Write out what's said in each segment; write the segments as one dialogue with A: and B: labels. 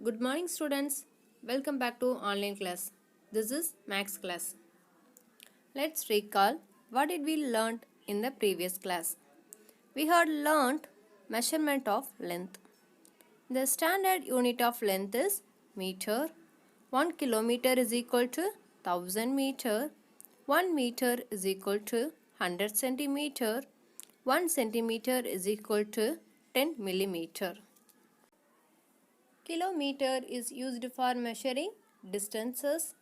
A: Good morning students. Welcome back to online class. This is Max class. Let's recall what did we learn in the previous class. We had learnt measurement of length. The standard unit of length is meter. 1 kilometer is equal to 1000 meter. 1 meter is equal to 100 centimeter. 1 centimeter is equal to 10 millimeter. Kilometer is used for measuring distances.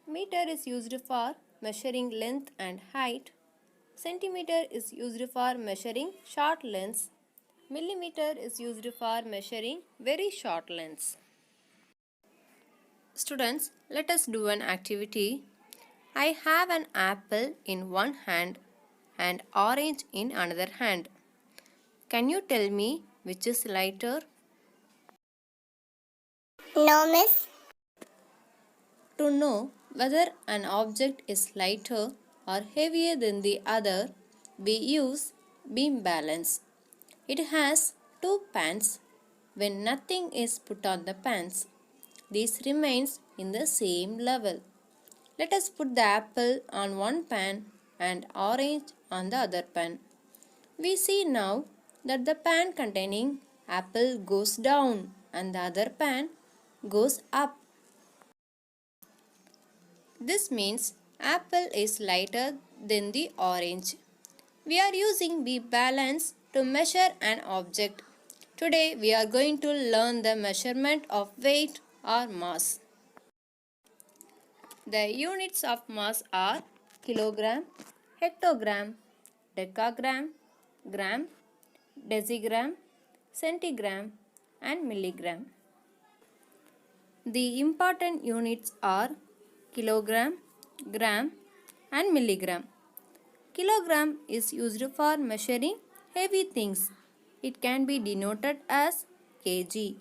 A: Meter is used for measuring length and height. Centimeter is used for measuring short lengths. Millimeter is used for measuring very short lengths. Students, let us do an activity. I have an apple in one hand and orange in another hand. Can you tell me which is lighter?
B: No, miss.
A: To know whether an object is lighter or heavier than the other, we use beam balance. It has two pans. When nothing is put on the pans, this remains in the same level. Let us put the apple on one pan and orange on the other pan. We see now that the pan containing apple goes down and the other pan goes up. This means apple is lighter than the orange. We are using the balance to measure an object. Today we are going to learn the measurement of weight or mass. The units of mass are kilogram, hectogram, decagram, gram, decigram, centigram and milligram. The important units are kilogram, gram and milligram. Kilogram is used for measuring heavy things. It can be denoted as kg.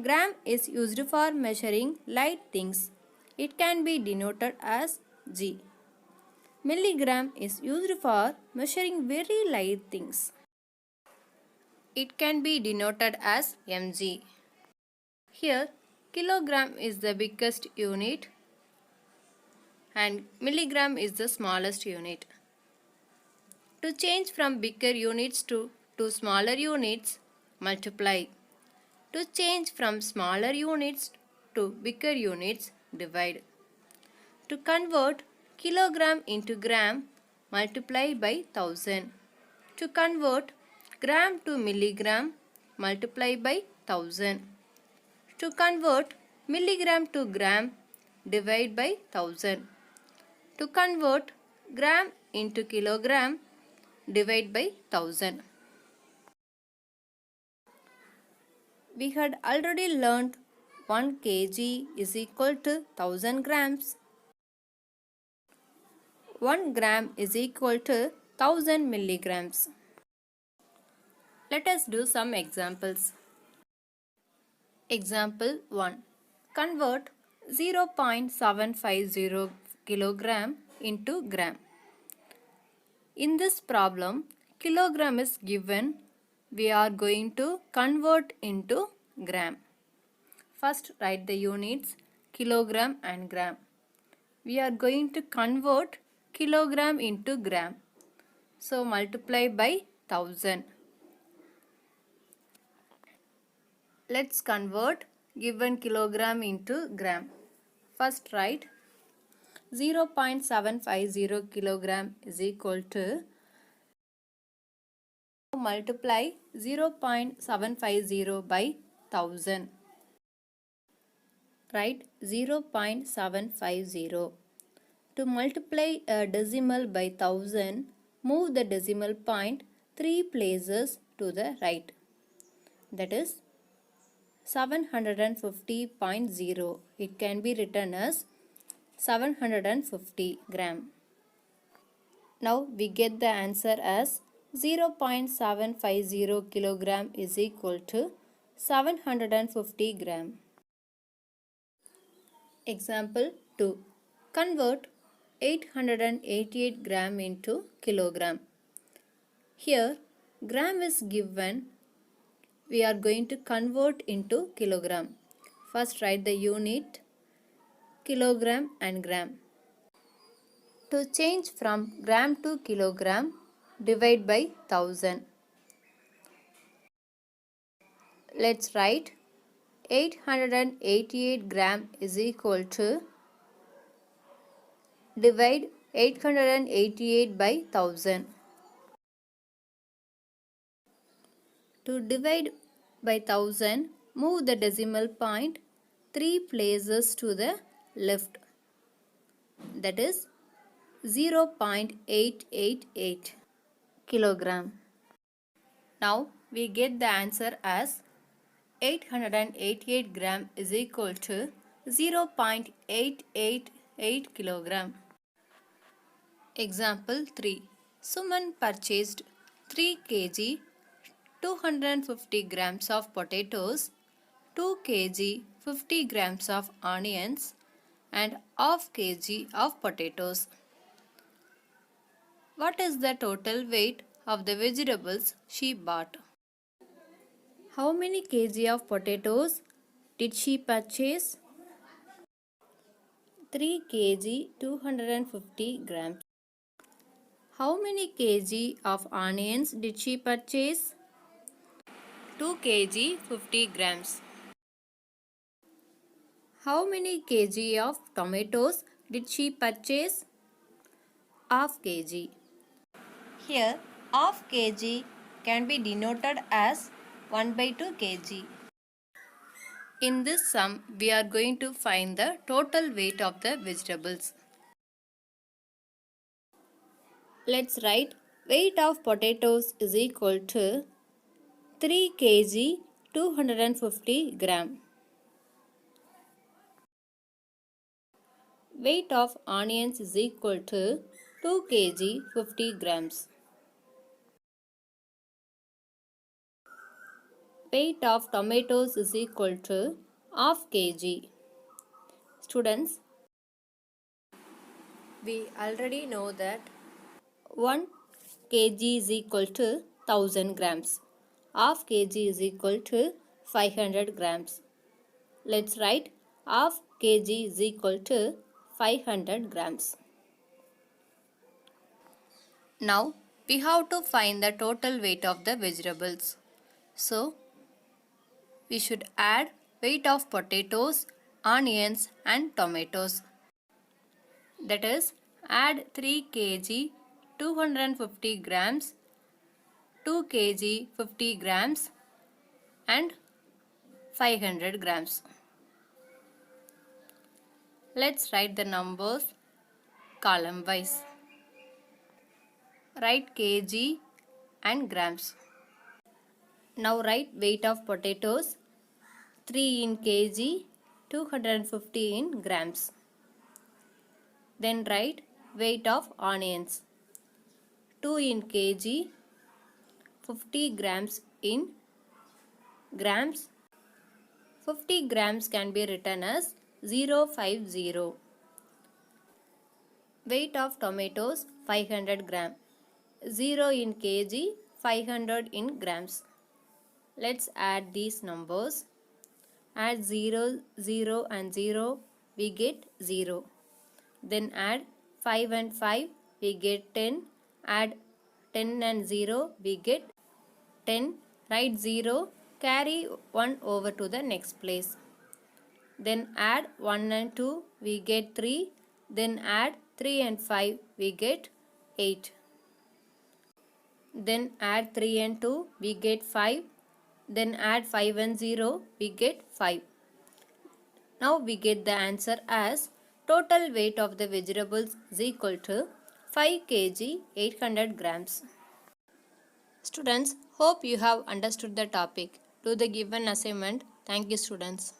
A: Gram is used for measuring light things. It can be denoted as g. Milligram is used for measuring very light things. It can be denoted as mg. Here, kilogram is the biggest unit and milligram is the smallest unit. To change from bigger units to smaller units, multiply. To change from smaller units to bigger units, divide. To convert kilogram into gram, multiply by 1000. To convert gram to milligram, multiply by 1000. To convert milligram to gram, divide by 1000. To convert gram into kilogram, divide by 1000. We had already learned 1 kg is equal to 1000 grams. 1 gram is equal to 1000 milligrams. Let us do some examples. Example 1. Convert 0.750 kilogram into gram. In this problem, kilogram is given. We are going to convert into gram. First write the units kilogram and gram. We are going to convert kilogram into gram. So multiply by 1000. Let's convert given kilogram into gram. First write 0.750 kilogram is equal to, multiply 0.750 by 1000. Write 0.750. To multiply a decimal by 1000, move the decimal point 3 places to the right. That is 750.0. It can be written as 750 gram. Now we get the answer as 0.750 kilogram is equal to 750 gram. Example 2. Convert 888 gram into kilogram. Here gram is given. we are going to convert into kilogram. First write the unit kilogram and gram. To change from gram to kilogram, divide by 1000. Let's write 888 gram is equal to divide 888 by 1000. To divide by 1000, move the decimal point 3 places to the left. That is 0.888 kilogram. Now we get the answer as 888 gram is equal to 0.888 kilogram. Example 3. Suman purchased 3 kg 250 grams of potatoes, 2 kg 50 grams of onions and half kg of potatoes. What is the total weight of the vegetables she bought? How many kg of potatoes did she purchase? 3 kg 250 grams. How many kg of onions did she purchase? 2 kg 50 grams. How many kg of tomatoes did she purchase? Half kg. Here half kg can be denoted as 1 by 2 kg. In this sum, we are going to find the total weight of the vegetables. Let's write weight of potatoes is equal to 3 kg 250 gram. Weight of onions is equal to 2 kg 50 grams. Weight of tomatoes is equal to half kg. Students, we already know that 1 kg is equal to 1000 grams. Half kg is equal to 500 grams. Let's write half kg is equal to 500 grams. Now we have to find the total weight of the vegetables. So we should add weight of potatoes, onions and tomatoes. That is, add 3 kg 250 grams, 2 kg 50 grams and 500 grams. Let's write the numbers column wise. Write kg and grams. Now write weight of potatoes 3 in kg, 250 in grams. Then write weight of onions 2 in kg, 50 grams in grams. 50 grams can be written as 050. Weight of tomatoes 500 gram. 0 in kg, 500 in grams. Let's add these numbers. Add 0, 0 and 0, we get 0. Then add 5 and 5, we get 10. Add 10 and 0, we get 10. Write 0, carry 1 over to the next place. Then add 1 and 2, we get 3. Then add 3 and 5, we get 8. Then add 3 and 2, we get 5. Then add 5 and 0, we get 5. Now we get the answer as total weight of the vegetables is equal to 5 kg 800 grams. Students, hope you have understood the topic. Do the given assignment. Thank you, students.